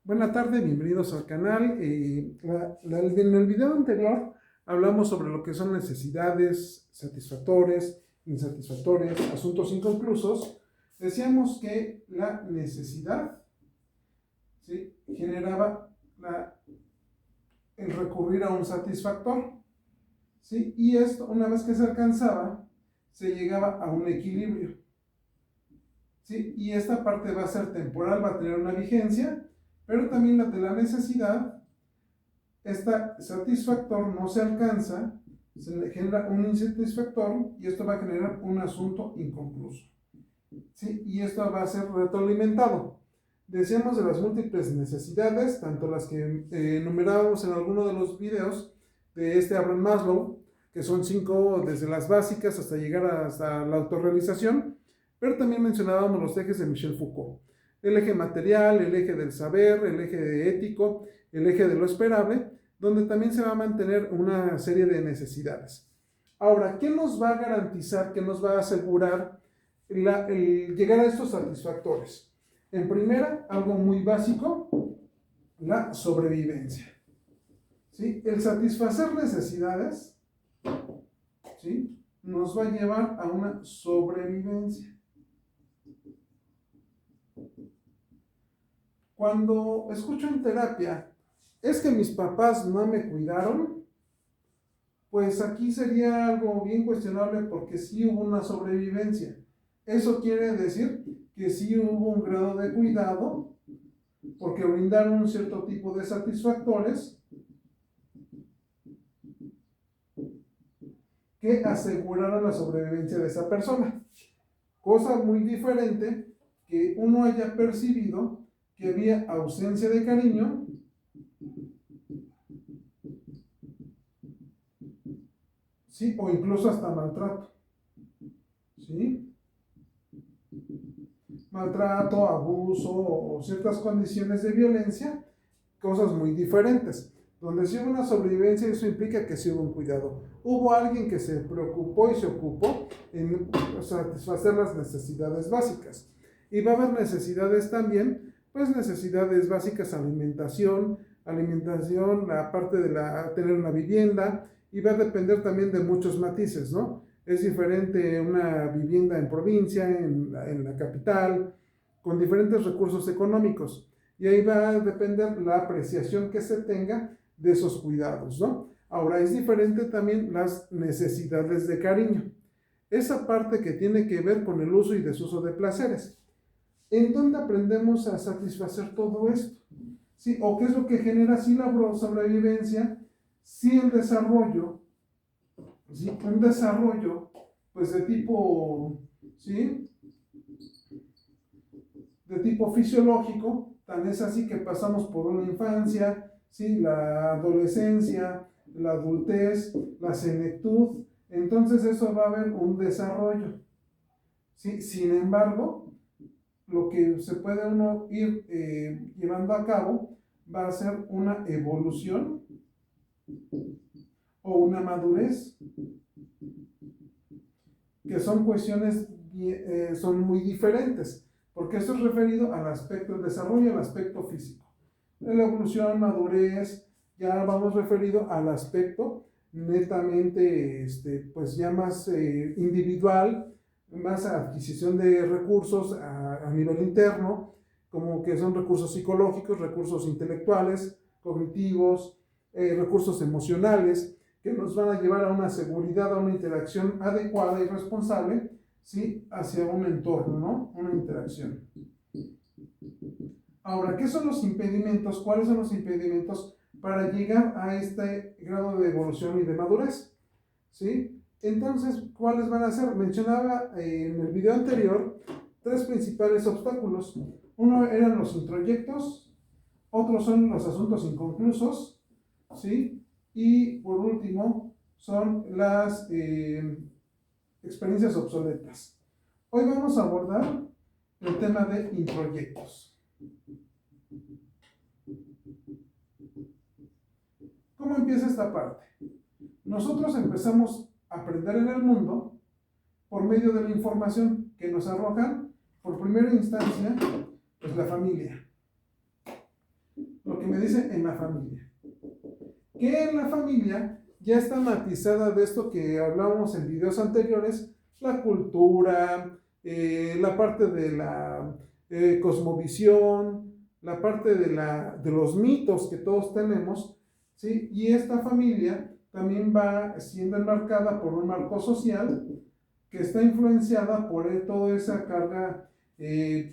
Buenas tardes, bienvenidos al canal. En el video anterior hablamos sobre lo que son necesidades, satisfactores, insatisfactores, asuntos inconclusos. Decíamos que la necesidad, ¿sí?, generaba el recurrir a un satisfactor, ¿sí? Y esto, una vez que se alcanzaba, se llegaba a un equilibrio, ¿sí? Y esta parte va a ser temporal, va a tener una vigencia, pero también la de la necesidad, este satisfactor no se alcanza, se le genera un insatisfactor y esto va a generar un asunto inconcluso, ¿sí? Y esto va a ser retroalimentado. Decíamos de las múltiples necesidades, tanto las que enumerábamos en alguno de los videos de Abraham Maslow, que son 5, desde las básicas hasta llegar hasta la autorrealización, pero también mencionábamos los ejes de Michel Foucault. El eje material, el eje del saber, el eje ético, el eje de lo esperable, donde también se va a mantener una serie de necesidades. Ahora, ¿qué nos va a garantizar, qué nos va a asegurar el llegar a estos satisfactores? En primera, algo muy básico, la sobrevivencia, ¿sí? El satisfacer necesidades, ¿sí?, nos va a llevar a una sobrevivencia. Cuando escucho en terapia, es que mis papás no me cuidaron, pues aquí sería algo bien cuestionable porque sí hubo una sobrevivencia. Eso quiere decir que sí hubo un grado de cuidado porque brindaron un cierto tipo de satisfactores que aseguraron la sobrevivencia de esa persona. Cosa muy diferente que uno haya percibido que había ausencia de cariño, ¿sí?, o incluso hasta maltrato, ¿sí? Maltrato, abuso o ciertas condiciones de violencia, cosas muy diferentes. Donde sí hubo una sobrevivencia, eso implica que sí hubo un cuidado. Hubo alguien que se preocupó y se ocupó en satisfacer las necesidades básicas. Y va a haber necesidades también, pues necesidades básicas, alimentación, la parte de tener una vivienda, y va a depender también de muchos matices, ¿no? Es diferente una vivienda en provincia, en la capital, con diferentes recursos económicos. Y ahí va a depender la apreciación que se tenga de esos cuidados, ¿no? Ahora, es diferente también las necesidades de cariño. Esa parte que tiene que ver con el uso y desuso de placeres. ¿En dónde aprendemos a satisfacer todo esto? ¿Sí? ¿O qué es lo que genera sí la sobrevivencia? Sí, el desarrollo, ¿sí?, un desarrollo pues de tipo, ¿sí?, de tipo fisiológico. Tan es así que pasamos por una infancia, ¿sí?, la adolescencia, la adultez, la senectud. Entonces eso va a haber un desarrollo, ¿sí? Sin embargo, lo que se puede uno ir llevando a cabo va a ser una evolución o una madurez, que son cuestiones, son muy diferentes, porque esto es referido al aspecto del desarrollo, al aspecto físico. La evolución, madurez, ya vamos referido al aspecto netamente, pues ya más individual, más adquisición de recursos a nivel interno, como que son recursos psicológicos, recursos intelectuales, cognitivos, recursos emocionales, que nos van a llevar a una seguridad, a una interacción adecuada y responsable, ¿sí?, hacia un entorno, ¿no?, una interacción. Ahora, ¿qué son los impedimentos? ¿Cuáles son los impedimentos para llegar a este grado de evolución y de madurez? ¿Sí? Entonces, ¿cuáles van a ser? Mencionaba en el video anterior 3 principales obstáculos. Uno eran los introyectos, otros son los asuntos inconclusos, ¿sí? Y por último, son las experiencias obsoletas. Hoy vamos a abordar el tema de introyectos. ¿Cómo empieza esta parte? Nosotros empezamos a aprender en el mundo por medio de la información que nos arrojan, por primera instancia, pues la familia. lo que me dice en la familia. Que en la familia ya está matizada de esto que hablábamos en videos anteriores, la cultura, la parte de la cosmovisión, la parte de los mitos que todos tenemos, ¿sí? Y esta familia también va siendo enmarcada por un marco social que está influenciada por toda esa carga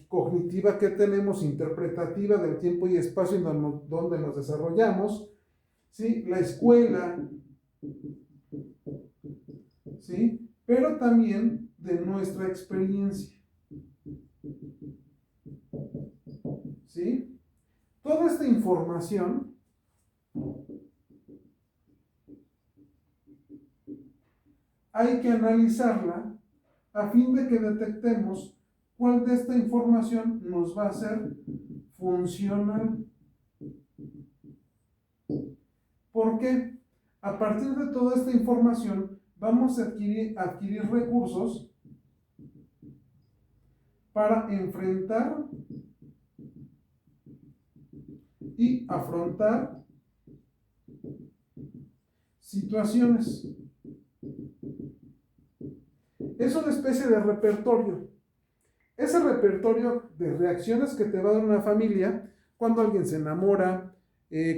cognitiva que tenemos, interpretativa del tiempo y espacio en donde nos desarrollamos, ¿sí? La escuela, ¿sí? Pero también de nuestra experiencia, ¿sí? Toda esta información hay que analizarla a fin de que detectemos cuál de esta información nos va a ser funcional. ¿Por qué? A partir de toda esta información vamos a adquirir recursos para enfrentar y afrontar situaciones. Es una especie de repertorio. Ese repertorio de reacciones que te va a dar una familia cuando alguien se enamora,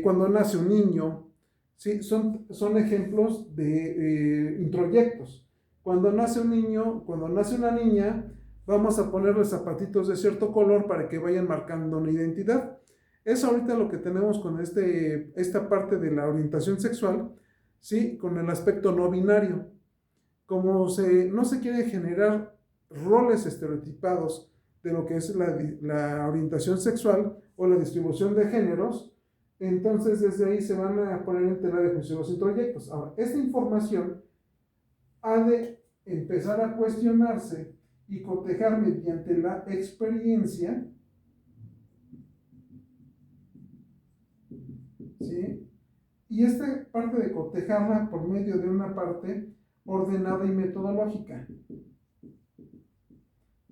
cuando nace un niño, ¿sí? Son ejemplos de introyectos. Cuando nace un niño, cuando nace una niña, vamos a ponerle zapatitos de cierto color para que vayan marcando una identidad. Es ahorita lo que tenemos con esta parte de la orientación sexual, ¿sí? Con el aspecto no binario. Como no se quiere generar roles estereotipados de lo que es la orientación sexual o la distribución de géneros, entonces desde ahí se van a poner en tela de juicio los introyectos. Ahora, esta información ha de empezar a cuestionarse y cotejar mediante la experiencia, ¿sí? Y esta parte de cotejarla por medio de una parte ordenada y metodológica,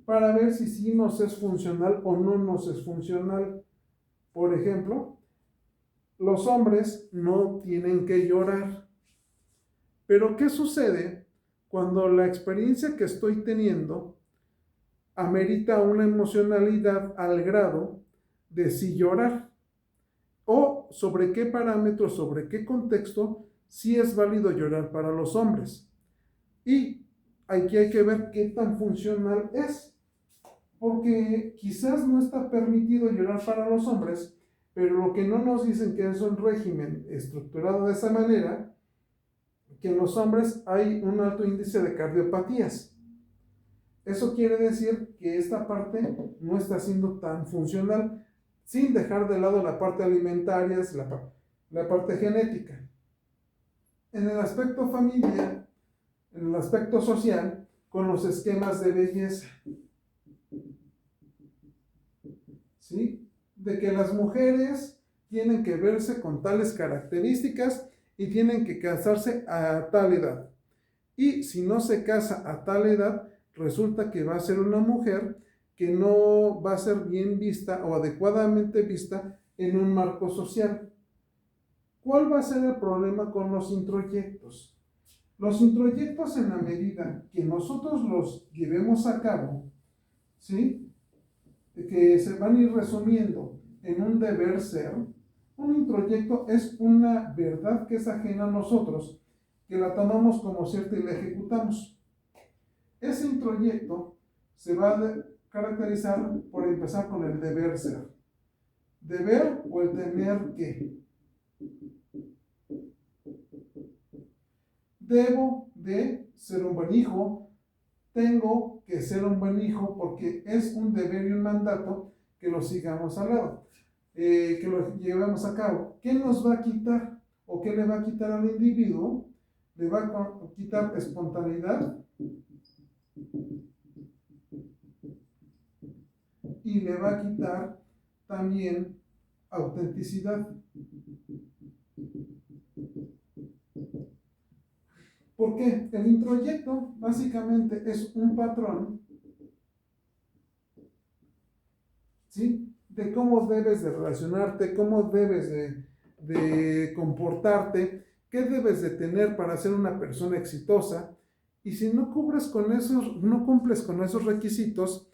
para ver si sí nos es funcional o no nos es funcional. Por ejemplo, los hombres no tienen que llorar. Pero ¿qué sucede cuando la experiencia que estoy teniendo amerita una emocionalidad al grado de sí llorar? ¿O sobre qué parámetros, sobre qué contexto sí es válido llorar para los hombres? Y aquí hay que ver qué tan funcional es. Porque quizás no está permitido llorar para los hombres, pero lo que no nos dicen que es un régimen estructurado de esa manera, que en los hombres hay un alto índice de cardiopatías. Eso quiere decir que esta parte no está siendo tan funcional, sin dejar de lado la parte alimentaria, la parte genética. En el aspecto familiar, en el aspecto social, con los esquemas de belleza, ¿sí? De que las mujeres tienen que verse con tales características y tienen que casarse a tal edad. Y si no se casa a tal edad, resulta que va a ser una mujer que no va a ser bien vista o adecuadamente vista en un marco social. ¿Cuál va a ser el problema con los introyectos? Los introyectos, en la medida que nosotros los llevemos a cabo, ¿sí? Que se van a ir resumiendo en un deber ser. Un introyecto es una verdad que es ajena a nosotros, que la tomamos como cierta y la ejecutamos. Ese introyecto se va a caracterizar por empezar con el deber ser. Deber o el tener que. Debo de ser un buen hijo, tengo que ser un buen hijo porque es un deber y un mandato que lo sigamos al lado, que lo llevemos a cabo. ¿Qué nos va a quitar o qué le va a quitar al individuo? Le va a quitar espontaneidad y le va a quitar también autenticidad. Porque el introyecto básicamente es un patrón, ¿sí?, de cómo debes de relacionarte, cómo debes de comportarte, qué debes de tener para ser una persona exitosa. Y si no no cumples con esos requisitos,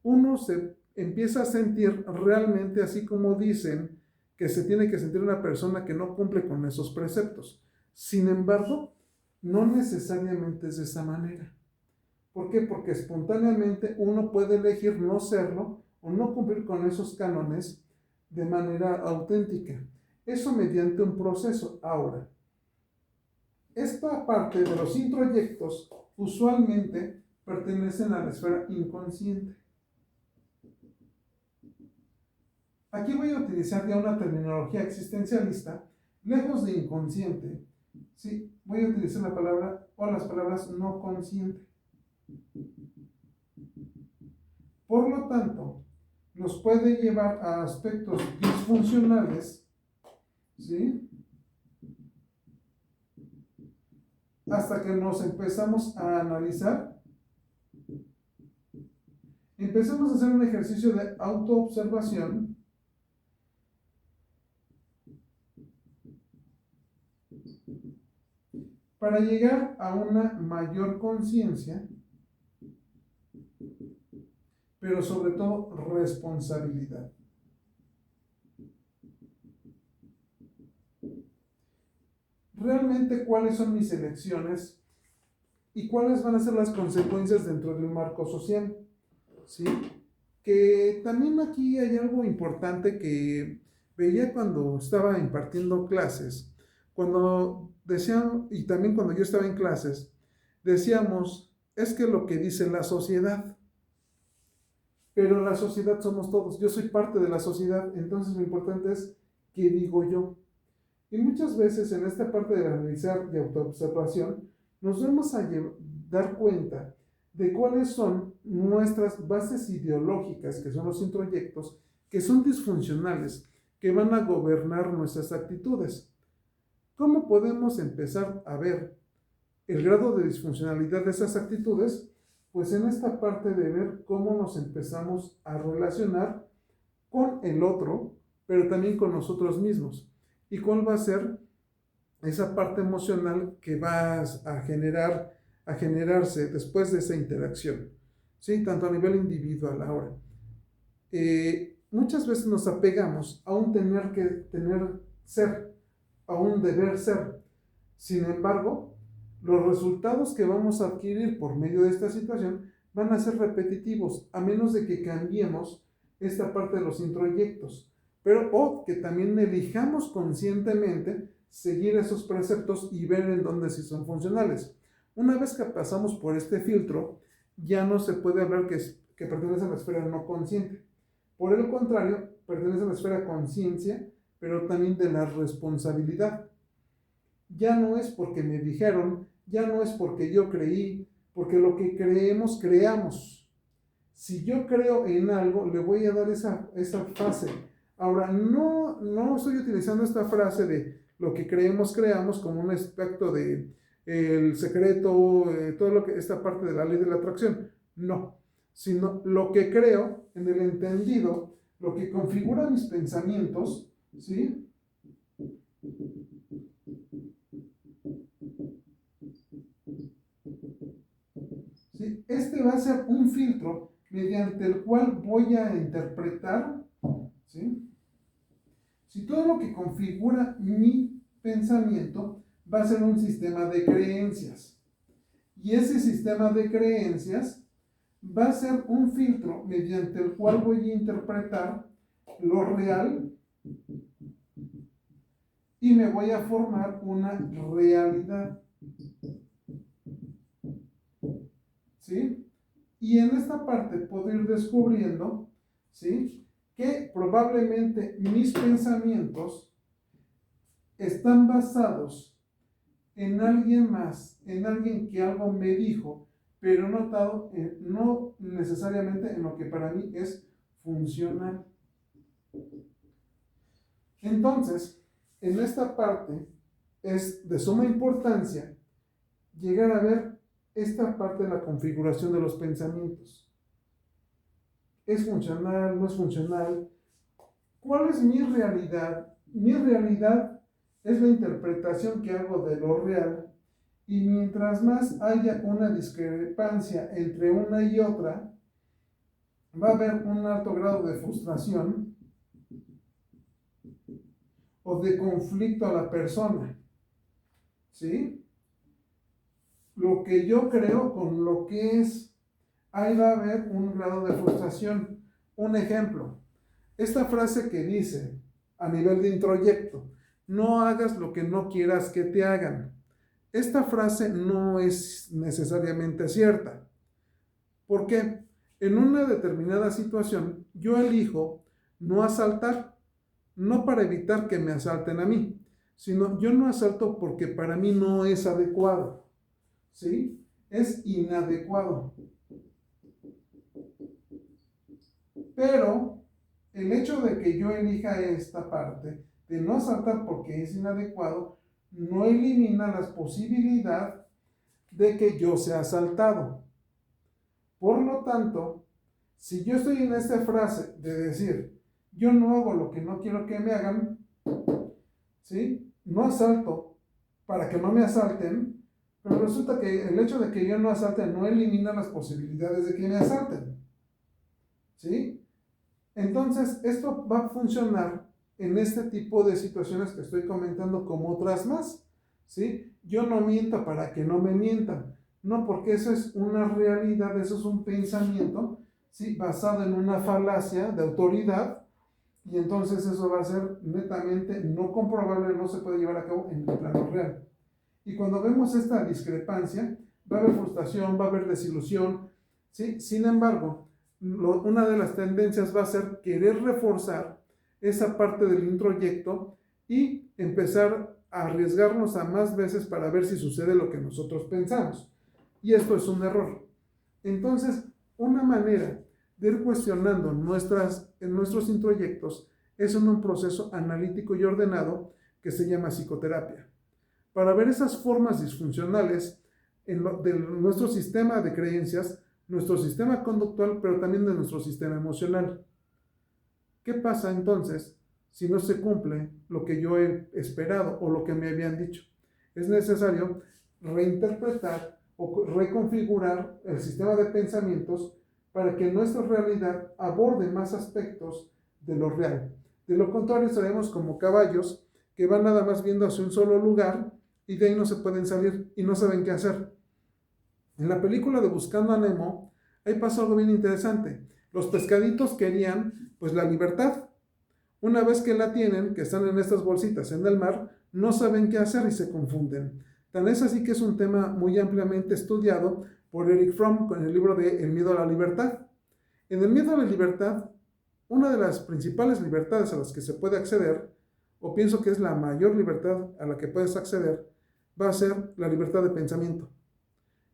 uno se empieza a sentir realmente así como dicen que se tiene que sentir una persona que no cumple con esos preceptos. Sin embargo, no necesariamente es de esa manera. ¿Por qué? Porque espontáneamente uno puede elegir no serlo o no cumplir con esos cánones de manera auténtica. Eso mediante un proceso. Ahora, esta parte de los introyectos usualmente pertenecen a la esfera inconsciente. Aquí voy a utilizar ya una terminología existencialista, lejos de inconsciente. Sí, voy a utilizar la palabra o las palabras no consciente. Por lo tanto, nos puede llevar a aspectos disfuncionales, ¿sí? Hasta que nos empezamos a analizar, empezamos a hacer un ejercicio de autoobservación para llegar a una mayor conciencia, pero sobre todo responsabilidad. Realmente, ¿cuáles son mis elecciones y cuáles van a ser las consecuencias dentro del marco social? ¿Sí? Que también aquí hay algo importante que veía cuando estaba impartiendo clases, cuando decían, y también cuando yo estaba en clases, decíamos, es que lo que dice la sociedad, pero la sociedad somos todos, yo soy parte de la sociedad, entonces lo importante es qué digo yo. Y muchas veces en esta parte de analizar y autoobservación, nos vamos a dar cuenta de cuáles son nuestras bases ideológicas, que son los introyectos, que son disfuncionales, que van a gobernar nuestras actitudes. ¿Cómo podemos empezar a ver el grado de disfuncionalidad de esas actitudes? Pues en esta parte de ver cómo nos empezamos a relacionar con el otro, pero también con nosotros mismos. ¿Y cuál va a ser esa parte emocional que va a generarse después de esa interacción? ¿Sí? Tanto a nivel individual ahora. Muchas veces nos apegamos a un ser, a un deber ser. Sin embargo, los resultados que vamos a adquirir por medio de esta situación van a ser repetitivos, a menos de que cambiemos esta parte de los introyectos, pero o que también elijamos conscientemente seguir esos preceptos y ver en dónde sí son funcionales. Una vez que pasamos por este filtro, ya no se puede hablar que pertenece a la esfera no consciente. Por el contrario, pertenece a la esfera conciencia, pero también de la responsabilidad. Ya no es porque me dijeron, ya no es porque yo creí, porque lo que creemos, creamos. Si yo creo en algo, le voy a dar esa fase. Ahora, no estoy utilizando esta frase de lo que creemos, creamos como un aspecto de el secreto, todo lo que esta parte de la ley de la atracción. No, sino lo que creo en el entendido, lo que configura mis pensamientos, ¿sí? ¿Sí? Este va a ser un filtro mediante el cual voy a interpretar, ¿sí? Si todo lo que configura mi pensamiento va a ser un sistema de creencias. Y ese sistema de creencias va a ser un filtro mediante el cual voy a interpretar lo real y me voy a formar una realidad. ¿Sí? Y en esta parte puedo ir descubriendo, ¿sí?, que probablemente mis pensamientos están basados en alguien más, en alguien que algo me dijo, pero no necesariamente en lo que para mí es funcional. Entonces, en esta parte es de suma importancia llegar a ver esta parte de la configuración de los pensamientos. ¿Es funcional? ¿No es funcional? ¿Cuál es mi realidad? Mi realidad es la interpretación que hago de lo real, y mientras más haya una discrepancia entre una y otra, va a haber un alto grado de frustración o de conflicto a la persona, ¿sí? Lo que yo creo con lo que es, ahí va a haber un grado de frustración. Un ejemplo, esta frase que dice a nivel de introyecto, no hagas lo que no quieras que te hagan. Esta frase no es necesariamente cierta. ¿Por qué? En una determinada situación, yo elijo no asaltar, no para evitar que me asalten a mí, sino yo no asalto porque para mí no es adecuado, ¿sí? Es inadecuado. Pero el hecho de que yo elija esta parte de no asaltar porque es inadecuado, no elimina la posibilidad de que yo sea asaltado. Por lo tanto, si yo estoy en esta frase de decir, yo no hago lo que no quiero que me hagan, ¿sí? No asalto para que no me asalten, pero resulta que el hecho de que yo no asalte no elimina las posibilidades de que me asalten, ¿sí? Entonces, esto va a funcionar en este tipo de situaciones que estoy comentando como otras más, ¿sí? Yo no miento para que no me mientan, no, porque eso es una realidad, eso es un pensamiento, ¿sí? Basado en una falacia de autoridad, y entonces eso va a ser netamente no comprobable, no se puede llevar a cabo en el plano real. Y cuando vemos esta discrepancia, va a haber frustración, va a haber desilusión, ¿sí? Sin embargo, una de las tendencias va a ser querer reforzar esa parte del introyecto y empezar a arriesgarnos a más veces para ver si sucede lo que nosotros pensamos. Y esto es un error. Entonces, una manera de ir cuestionando nuestros introyectos es en un proceso analítico y ordenado que se llama psicoterapia, para ver esas formas disfuncionales de nuestro sistema de creencias, nuestro sistema conductual, pero también de nuestro sistema emocional. ¿Qué pasa entonces si no se cumple lo que yo he esperado o lo que me habían dicho? Es necesario reinterpretar o reconfigurar el sistema de pensamientos para que nuestra realidad aborde más aspectos de lo real. De lo contrario, estaremos como caballos que van nada más viendo hacia un solo lugar y de ahí no se pueden salir y no saben qué hacer. En la película de Buscando a Nemo, ahí pasó algo bien interesante. Los pescaditos querían, pues, la libertad. Una vez que la tienen, que están en estas bolsitas en el mar, no saben qué hacer y se confunden. Tan es así que es un tema muy ampliamente estudiado por Eric Fromm con el libro de El miedo a la libertad. En el miedo a la libertad, una de las principales libertades a las que se puede acceder, o pienso que es la mayor libertad a la que puedes acceder, va a ser la libertad de pensamiento.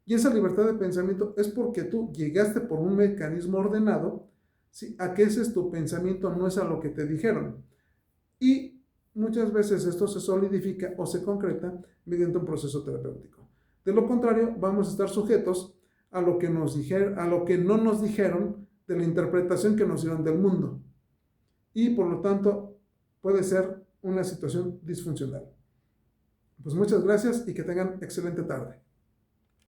Y esa libertad de pensamiento es porque tú llegaste por un mecanismo ordenado, ¿sí?, a que ese es tu pensamiento, no es a lo que te dijeron. Y muchas veces esto se solidifica o se concreta mediante un proceso terapéutico. De lo contrario, vamos a estar sujetos a lo que a lo que no nos dijeron, de la interpretación que nos dieron del mundo. Y por lo tanto, puede ser una situación disfuncional. Pues muchas gracias y que tengan excelente tarde.